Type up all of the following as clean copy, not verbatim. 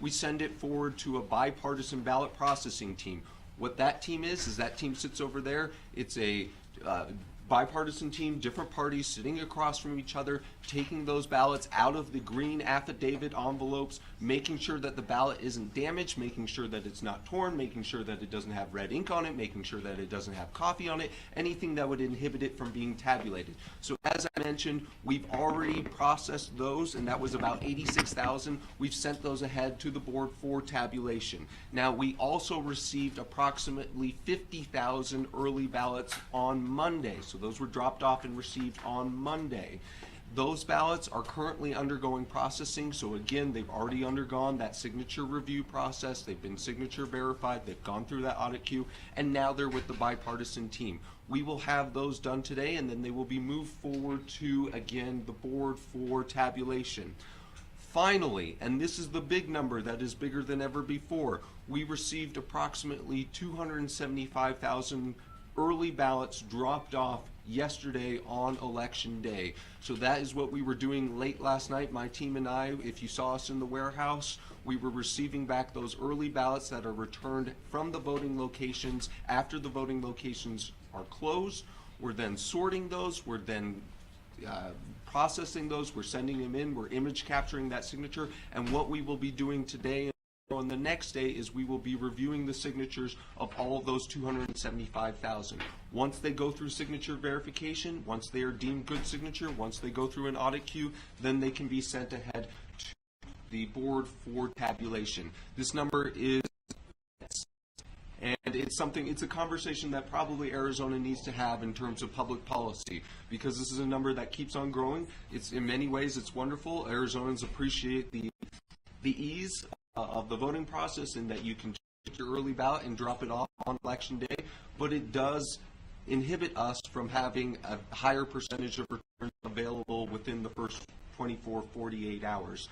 we send it forward to a bipartisan ballot processing team. What that team is that team sits over there. It's a bipartisan team, different parties sitting across from each other, taking those ballots out of the green affidavit envelopes, making sure that the ballot isn't damaged, making sure that it's not torn, making sure that it doesn't have red ink on it, making sure that it doesn't have coffee on it, anything that would inhibit it from being tabulated. So as I mentioned, we've already processed those, and that was about 86,000. We've sent those ahead to the board for tabulation. Now, we also received approximately 50,000 early ballots on Monday. So those were dropped off and received on Monday. Those ballots are currently undergoing processing. So again, they've already undergone that signature review process. They've been signature verified. They've gone through that audit queue, and now they're with the bipartisan team. We will have those done today, and then they will be moved forward to, again, the board for tabulation. Finally, and this is the big number that is bigger than ever before, we received approximately 275,000 early ballots dropped off yesterday on election day. So that is what we were doing late last night, my team and I. If you saw us in the warehouse, we were receiving back those early ballots that are returned from the voting locations after the voting locations are closed. We're then sorting those, we're then processing those, we're sending them in, we're image capturing that signature, and what we will be doing today and the next day is we will be reviewing the signatures of all of those 275,000. Once they go through signature verification, once they are deemed good signature, once they go through an audit queue, then they can be sent ahead to the board for tabulation. This number is, and it's a conversation that probably Arizona needs to have in terms of public policy, because this is a number that keeps on growing. It's in many ways it's wonderful. Arizonans appreciate the ease of the voting process, and that you can take your early ballot and drop it off on election day, but it does inhibit us from having a higher percentage of returns available within the first 24, 48 hours.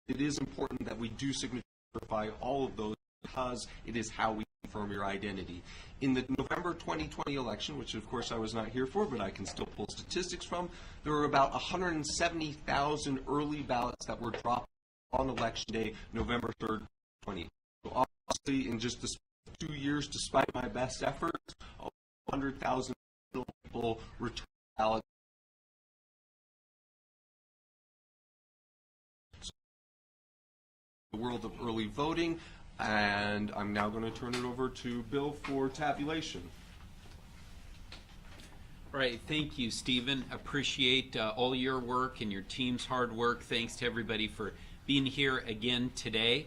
It is important that we do signature verify all of those, because it is how we confirm your identity. In the November 2020 election, which of course I was not here for, but I can still pull statistics from, there were about 170,000 early ballots that were dropped on election day, November 3rd, 2020. So obviously, in just 2 years, despite my best efforts, 100,000 people returned ballots. The world of early voting, and I'm now going to turn it over to Bill for tabulation. Right, thank you, Stephen. Appreciate all your work and your team's hard work. Thanks to everybody for being here again today.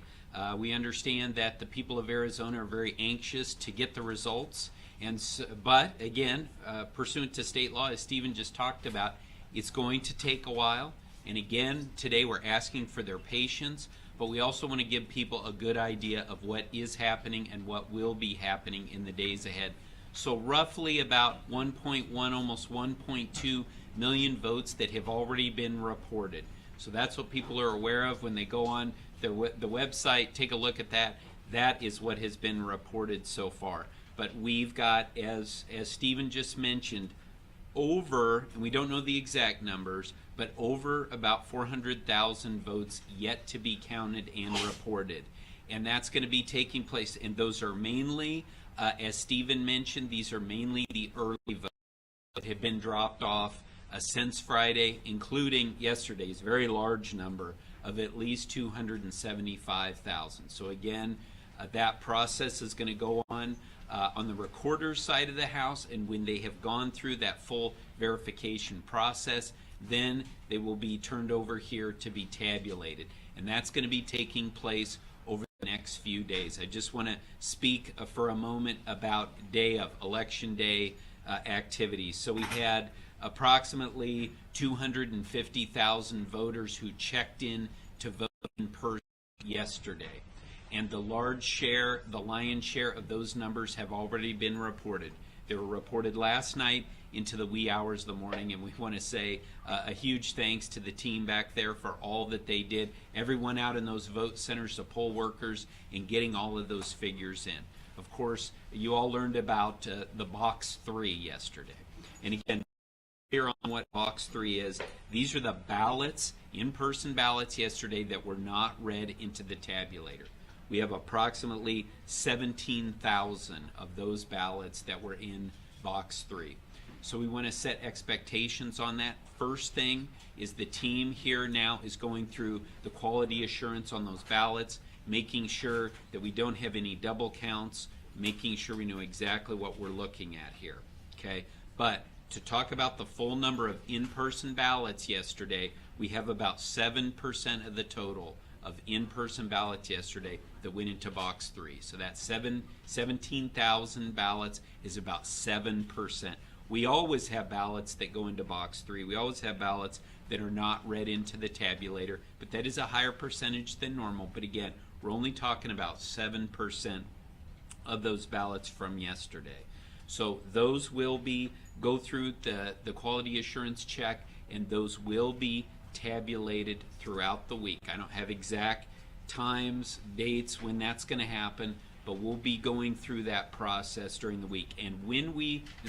We understand that the people of Arizona are very anxious to get the results, and but again, pursuant to state law, as Stephen just talked about, it's going to take a while. And again, today we're asking for their patience, but we also want to give people a good idea of what is happening and what will be happening in the days ahead. So roughly about 1.1, almost 1.2 million votes that have already been reported. So that's what people are aware of when they go on the website, take a look at that. That is what has been reported so far. But we've got, as Stephen just mentioned, over, and we don't know the exact numbers, but over about 400,000 votes yet to be counted and reported. And that's going to be taking place, and those are mainly, as Stephen mentioned, these are mainly the early votes that have been dropped off since Friday, including yesterday's very large number of at least 275,000. So again, that process is going to go on the recorder's side of the house, and when they have gone through that full verification process, then they will be turned over here to be tabulated. And that's going to be taking place over the next few days. I just want to speak for a moment about election day activities. So we had approximately 250,000 voters who checked in to vote in person yesterday. And the lion's share of those numbers have already been reported. They were reported last night into the wee hours of the morning, and we want to say a huge thanks to the team back there for all that they did, everyone out in those vote centers, the poll workers, in getting all of those figures in. Of course, you all learned about the Box 3 yesterday. And again, here on what Box 3 is, these are the ballots in-person ballots yesterday that were not read into the tabulator. We have approximately 17,000 of those ballots that were in box 3. So we want to set expectations on that. First thing is the team here now is going through the quality assurance on those ballots, making sure that we don't have any double counts, making sure we know exactly what we're looking at here. Okay, but to talk about the full number of in-person ballots yesterday, we have about 7% of the total of in-person ballots yesterday that went into box 3. So that 17,000 ballots is about 7%. We always have ballots that go into box 3. We always have ballots that are not read into the tabulator, but that is a higher percentage than normal. But again, we're only talking about 7% of those ballots from yesterday. So those will go through the quality assurance check, and those will be tabulated throughout the week. I don't have exact times, dates, when that's going to happen, but we'll be going through that process during the week. And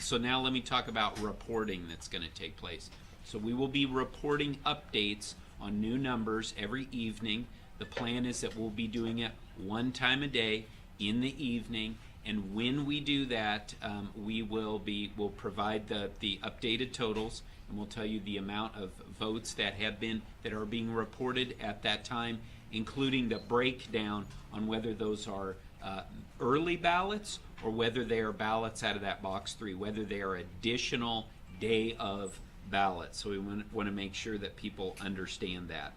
so now let me talk about reporting that's going to take place. So we will be reporting updates on new numbers every evening. The plan is that we'll be doing it one time a day in the evening, and when we do that, we'll provide the updated totals, and we'll tell you the amount of votes that are being reported at that time, including the breakdown on whether those are early ballots or whether they are ballots out of that box 3, whether they are additional day of ballots. So we want to make sure that people understand that.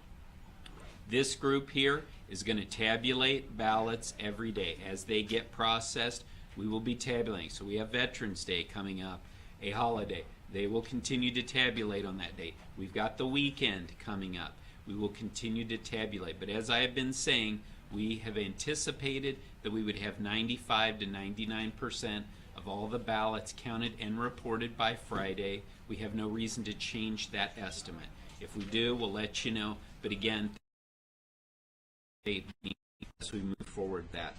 This group here is going to tabulate ballots every day. As they get processed, we will be tabulating. So we have Veterans Day coming up, a holiday. They will continue to tabulate on that day. We've got the weekend coming up. We will continue to tabulate. But as I have been saying, we have anticipated that we would have 95 to 99% of all the ballots counted and reported by Friday. We have no reason to change that estimate. If we do, we'll let you know. But again, as we move forward that.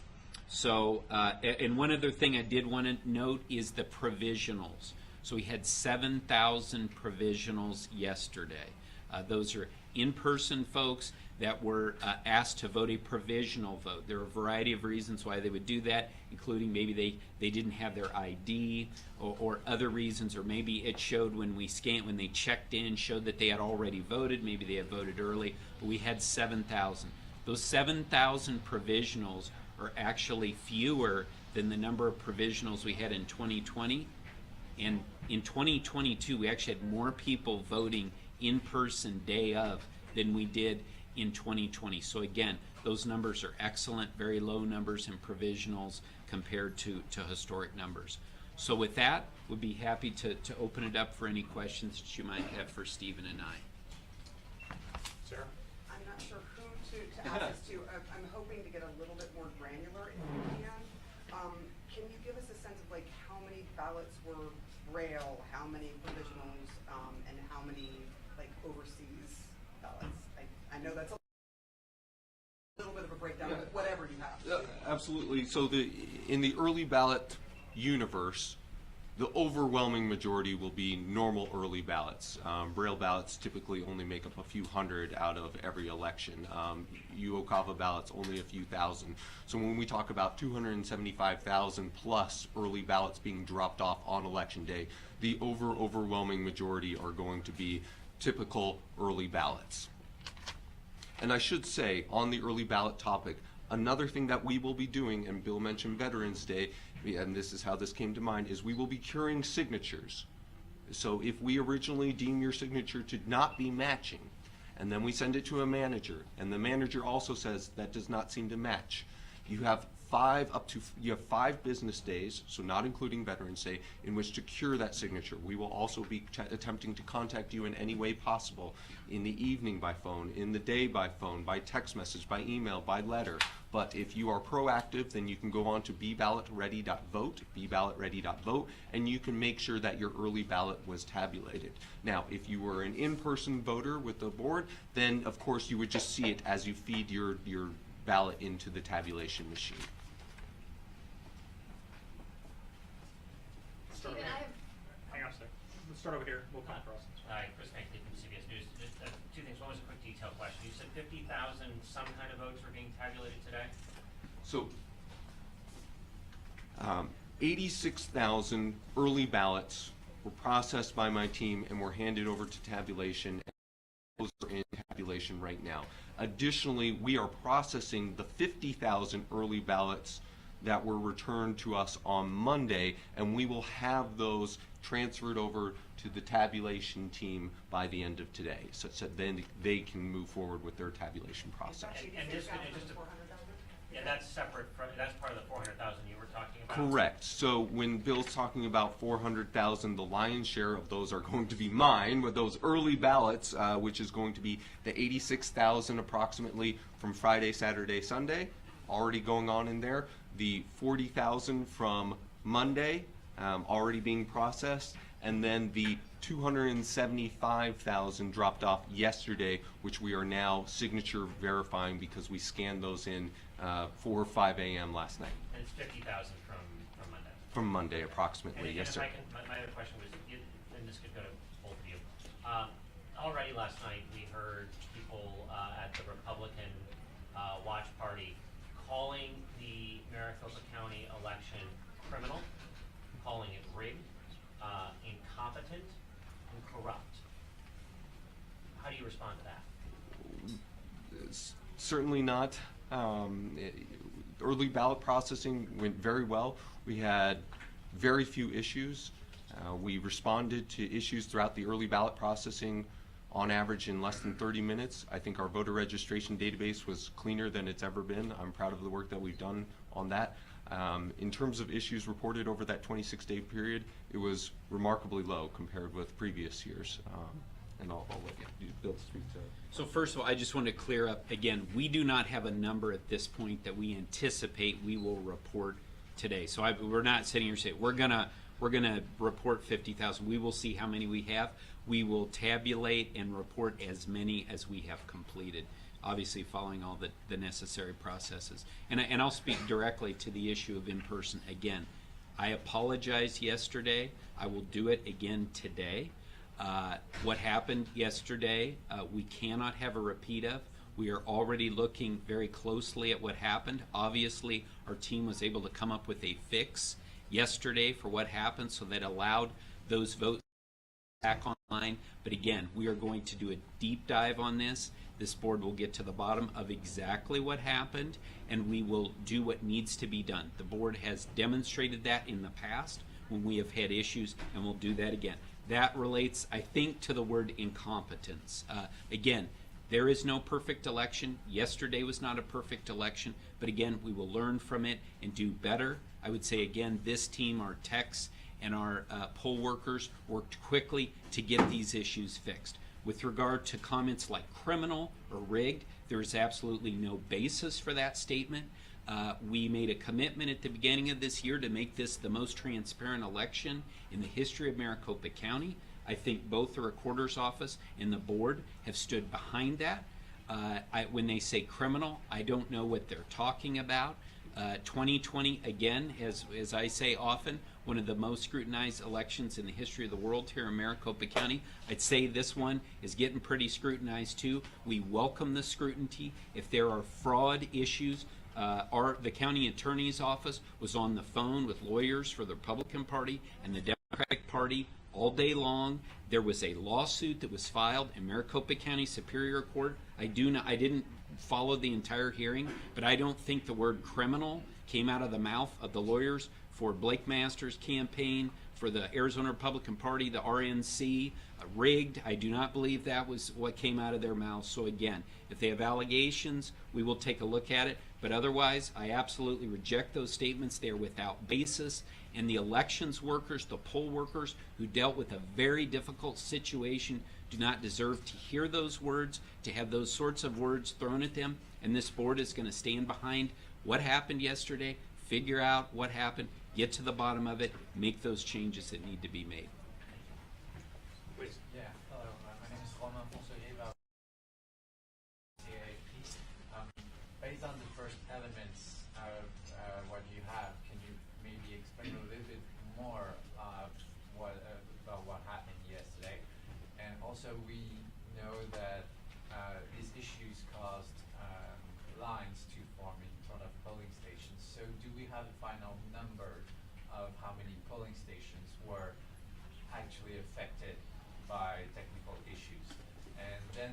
So, and one other thing I did want to note is the provisionals. So we had 7,000 provisionals yesterday. Those are in-person folks that were asked to vote a provisional vote. There are a variety of reasons why they would do that, including maybe they didn't have their ID or other reasons, or maybe it showed when they checked in, showed that they had already voted, maybe they had voted early, but we had 7,000. Those 7,000 provisionals are actually fewer than the number of provisionals we had in 2020. And in 2022, we actually had more people voting in person day of than we did in 2020. So again, those numbers are excellent, very low numbers in provisionals compared to historic numbers. So with that, we'd be happy to open it up for any questions that you might have for Stephen and I. Sarah? I'm not sure who to ask this to. I'm hoping to get a little bit more granular if you can. Can you give us a sense of like how many ballots were Braille, how many provisionals, and how many like overseas ballots? I know that's a little bit of a breakdown, but whatever you have. Absolutely. So in the early ballot universe, the overwhelming majority will be normal early ballots. Braille ballots typically only make up a few hundred out of every election. UOCAVA ballots only a few thousand. So when we talk about 275,000 plus early ballots being dropped off on election day, the overwhelming majority are going to be typical early ballots. And I should say, on the early ballot topic, another thing that we will be doing, and Bill mentioned Veterans Day, and this is how this came to mind, is we will be curing signatures. So if we originally deem your signature to not be matching, and then we send it to a manager, and the manager also says that does not seem to match, you have 5 business days, so not including Veterans Day, in which to cure that signature. We will also be attempting to contact you in any way possible, in the evening by phone, in the day by phone, by text message, by email, by letter. But if you are proactive, then you can go on to bballotready.vote, and you can make sure that your early ballot was tabulated. Now, if you were an in-person voter with the board, then of course you would just see it as you feed your ballot into the tabulation machine. Stephen, hang on a second. Let's start over here. We'll come across. Chris, thank you from CBS News. Just two things things. One was a quick detail question. You said 50,000 some kind of votes were being tabulated today? So, 86,000 early ballots were processed by my team and were handed over to tabulation. Those are in tabulation right now. Additionally, we are processing the 50,000 early ballots that were returned to us on Monday, and we will have those transferred over to the tabulation team by the end of today, such that then they can move forward with their tabulation process. And just to, yeah, that's separate from, that's part of the 400,000 you were talking about? Correct. So when Bill's talking about 400,000, the lion's share of those are going to be mine with those early ballots, which is going to be the 86,000 approximately from Friday, Saturday, Sunday, already going on in there. The 40,000 from Monday, already being processed, and then the 275,000 dropped off yesterday, which we are now signature verifying because we scanned those in 4 or 5 a.m. last night. And it's 50,000 from Monday? From Monday, approximately, and yes, if sir. I can, my other question was, and this could go to both of you. Already last night, we heard people at the Republican Watch Party calling the Maricopa County election criminal, calling it rigged, incompetent, and corrupt. How do you respond to that? Certainly not. Early ballot processing went very well. We had very few issues. We responded to issues throughout the early ballot processing on average in less than 30 minutes. I think our voter registration database was cleaner than it's ever been. I'm proud of the work that we've done on that. In terms of issues reported over that 26-day period, it was remarkably low compared with previous years. And I'll let you, Bill, speak to. So first of all, I just want to clear up, again, we do not have a number at this point that we anticipate we will report today. So we're not sitting here saying, we're gonna report 50,000. We will see how many we have. We will tabulate and report as many as we have completed, obviously following all the necessary processes. And I'll speak directly to the issue of in-person again. I apologized yesterday. I will do it again today. What happened yesterday, we cannot have a repeat of. We are already looking very closely at what happened. Obviously, our team was able to come up with a fix yesterday for what happened, so that allowed those votes back online. But again, we are going to do a deep dive on this. This board will get to the bottom of exactly what happened, and we will do what needs to be done. The board has demonstrated that in the past when we have had issues, and we'll do that again. That relates, I think, to the word incompetence. Again, there is no perfect election. Yesterday was not a perfect election, but again, we will learn from it and do better. I would say again, this team, our techs and our poll workers, worked quickly to get these issues fixed. With regard to comments like criminal or rigged, there is absolutely no basis for that statement. We made a commitment at the beginning of this year to make this the most transparent election in the history of Maricopa County. I think both the recorder's office and the board have stood behind that. When they say criminal, I don't know what they're talking about. 2020, again, as I say often, one of the most scrutinized elections in the history of the world here in Maricopa County. I'd say this one is getting pretty scrutinized too. We welcome the scrutiny. If there are fraud issues, the county attorney's office was on the phone with lawyers for the Republican Party and the Democratic Party all day long. There was a lawsuit that was filed in Maricopa County Superior Court. I didn't follow the entire hearing, but I don't think the word criminal came out of the mouth of the lawyers for Blake Masters' campaign, for the Arizona Republican Party, the RNC, rigged. I do not believe that was what came out of their mouths. So again, if they have allegations, we will take a look at it. But otherwise, I absolutely reject those statements. They are without basis. And the elections workers, the poll workers who dealt with a very difficult situation do not deserve to hear those words, to have those sorts of words thrown at them. And this board is going to stand behind what happened yesterday, figure out what happened, get to the bottom of it, make those changes that need to be made. Please. Yeah, hello. My name is Romain Fonsoyer. Based on the first elements of what you have, can you maybe explain a little bit more about what happened yesterday? And also, we know that these issues caused lines to form in front of polling stations. So do we have a final number of how many polling stations were actually affected by technical issues? And then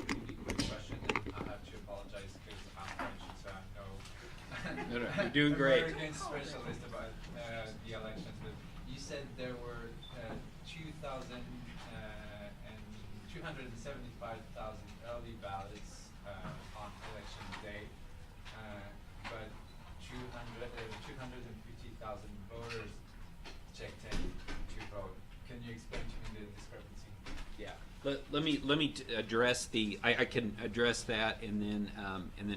maybe quick question, and I have to apologize because I'm French, so I know You're doing great. American specialist about the elections, but you said there were 275,000 early ballots on election day, but 250,000 voters checked in to vote. Can you explain to me the discrepancy? Yeah. Let me address the. I can address that and then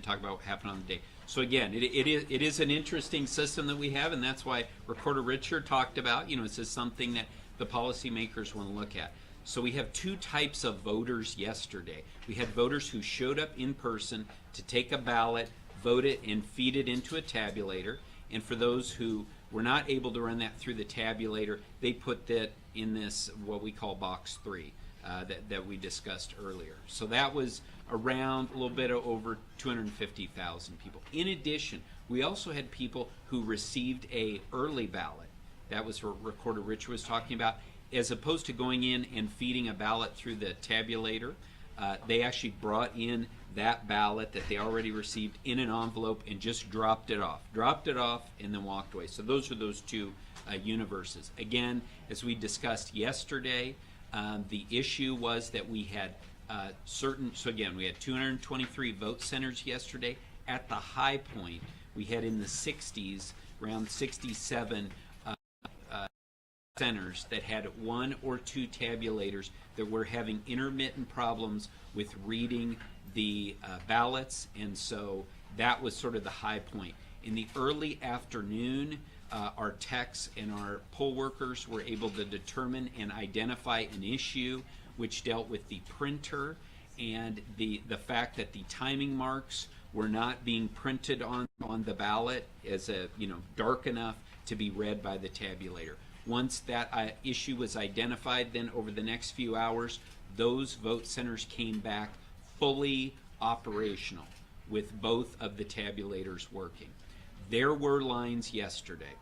talk about what happened on the day. So again, it is an interesting system that we have, and that's why Recorder Richard talked about. This is something that the policymakers want to look at. So we have two types of voters yesterday. We had voters who showed up in person to take a ballot, vote it, and feed it into a tabulator. And for those who were not able to run that through the tabulator, they put that in this, what we call box 3, that we discussed earlier. So that was around a little bit over 250,000 people. In addition, we also had people who received a early ballot. That was what Recorder Rich was talking about. As opposed to going in and feeding a ballot through the tabulator, they actually brought in that ballot that they already received in an envelope and just dropped it off and then walked away. So those are those two universes. Again, as we discussed yesterday, the issue was that we had so again, we had 223 vote centers yesterday. At the high point, we had in the 60s, around 67 centers that had 1 or 2 tabulators that were having intermittent problems with reading the ballots, and so that was sort of the high point. In the early afternoon, our techs and our poll workers were able to determine and identify an issue which dealt with the printer and the fact that the timing marks were not being printed on the ballot as dark enough to be read by the tabulator. Once that issue was identified, then over the next few hours, those vote centers came back fully operational with both of the tabulators working. There were lines yesterday.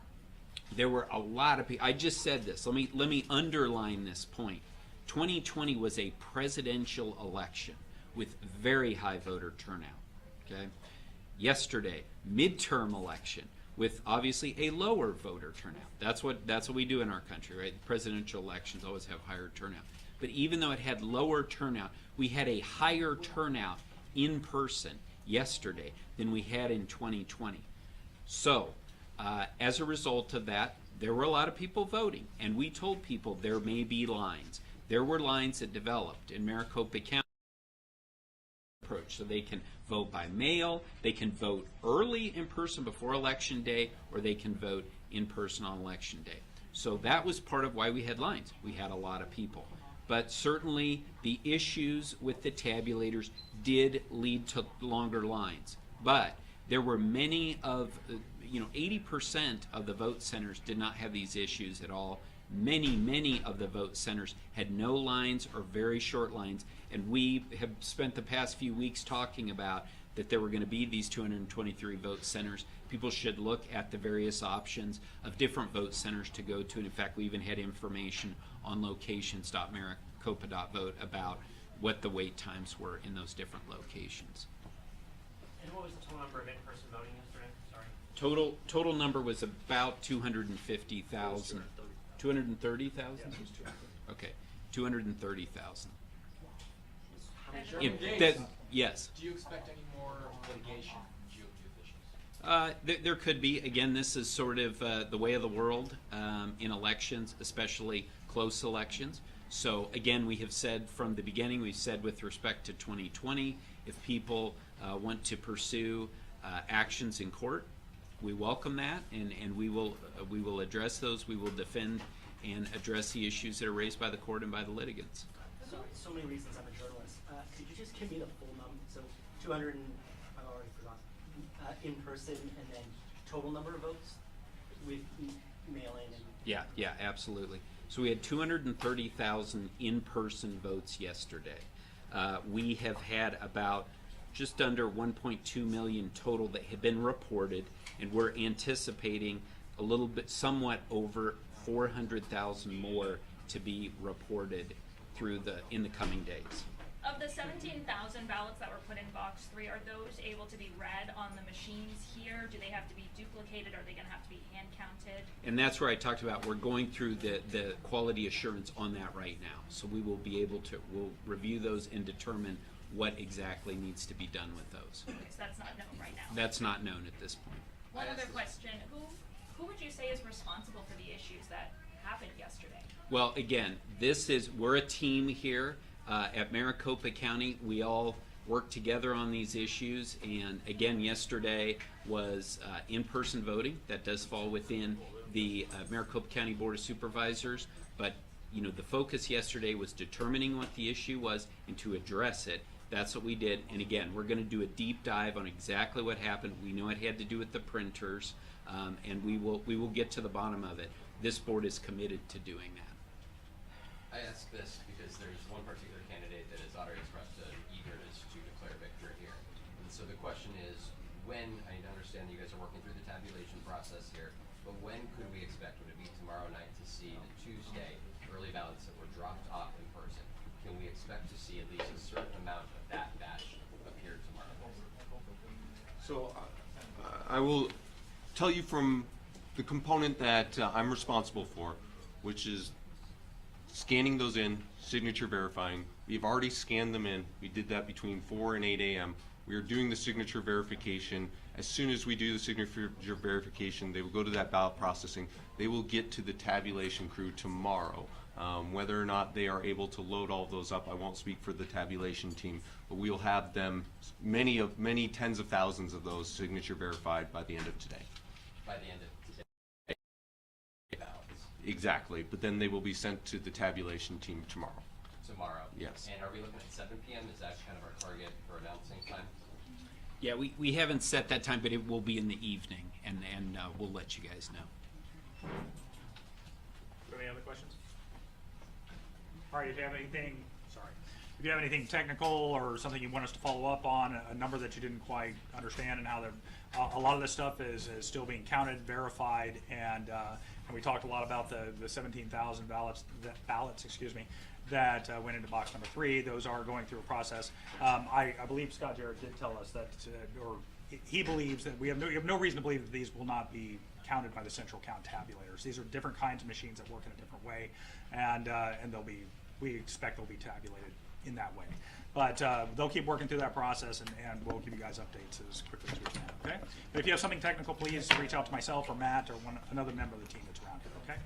There were a lot of people. I just said this. Let me underline this point. 2020 was a presidential election with very high voter turnout. Okay. Yesterday, midterm election with obviously a lower voter turnout. That's what we do in our country, right? Presidential elections always have higher turnout. But even though it had lower turnout, we had a higher turnout in person yesterday than we had in 2020. So, as a result of that, there were a lot of people voting, and we told people there may be lines. There were lines that developed in Maricopa County approach, so they can vote by mail, they can vote early in person before election day, or they can vote in person on election day. So that was part of why we had lines. We had a lot of people. But certainly the issues with the tabulators did lead to longer lines. But there were many of, 80% of the vote centers did not have these issues at all. Many of the vote centers had no lines or very short lines, and we have spent the past few weeks talking about that there were going to be these 223 vote centers. People should look at the various options of different vote centers to go to, and in fact we even had information on locations.maricopa.vote about what the wait times were in those different locations. And what was the total number of in-person voting yesterday? Sorry. Total number was about 250,000. 230,000? Okay, 230,000. Yes. Do you expect any more litigation from GOP officials? There could be. Again, this is sort of the way of the world in elections, especially close elections. So again, we have said from the beginning, we've said with respect to 2020, if people want to pursue actions in court, we welcome that, and we will address those. We will defend and address the issues that are raised by the court and by the litigants. So many reasons I'm a journalist. Could you just give me the full number? So 200, I've already forgotten, in person, and then total number of votes with mail-in and... Yeah, absolutely. So we had 230,000 in-person votes yesterday. we have had about just under 1.2 million total that have been reported, and we're anticipating a little bit, somewhat over 400,000 more to be reported in the coming days. Of the 17,000 ballots that were put in box 3, are those able to be read on the machines here? Do they have to be duplicated? Are they going to have to be hand counted? And that's where I talked about, we're going through the quality assurance on that right now. So we will be able to, we'll review those and determine what exactly needs to be done with those. Okay, so that's not known right now. That's not known at this point. One other question. Who would you say is responsible for the issues that happened yesterday? Well, again, we're a team here at Maricopa County. We all work together on these issues, and again, yesterday was in-person voting. That does fall within the Maricopa County Board of Supervisors, but the focus yesterday was determining what the issue was and to address it. That's what we did, and again, we're going to do a deep dive on exactly what happened. We know it had to do with the printers, and we will get to the bottom of it. This board is committed to doing that. I ask this because there's one particular candidate that has already expressed an eagerness to declare victory here. And so the question is, when, I understand you guys are working through the tabulation process here, but when could we expect, would it be tomorrow night, to see the Tuesday early ballots that were dropped off in person? Can we expect to see at least a certain amount of that batch appear tomorrow? So I will tell you from the component that I'm responsible for, which is scanning those in, signature verifying. We've already scanned them in. We did that between 4 and 8 a.m. We are doing the signature verification. As soon as we do the signature verification, they will go to that ballot processing. They will get to the tabulation crew tomorrow. Whether or not they are able to load all of those up, I won't speak for the tabulation team, but we will have them, many tens of thousands of those signature verified by the end of today. By the end of today? Ballots. Exactly, but then they will be sent to the tabulation team tomorrow. Tomorrow? Yes. And are we looking at 7 p.m.? Is that kind of our target for announcing time? Yeah, we haven't set that time, but it will be in the evening, and we'll let you guys know. Any other questions? All right, if you have anything, if you have anything technical or something you want us to follow up on, a number that you didn't quite understand, and how a lot of this stuff is still being counted, verified, and we talked a lot about the 17,000 ballots, that went into box number 3. Those are going through a process. I believe Scott Jarrett did tell us that, or he believes that we have no reason to believe that these will not be counted by the central count tabulators. These are different kinds of machines that work in a different way, and we expect they'll be tabulated in that way. But they'll keep working through that process, and we'll give you guys updates as quickly as we can, okay? But if you have something technical, please reach out to myself or Matt or another member of the team that's around here, okay?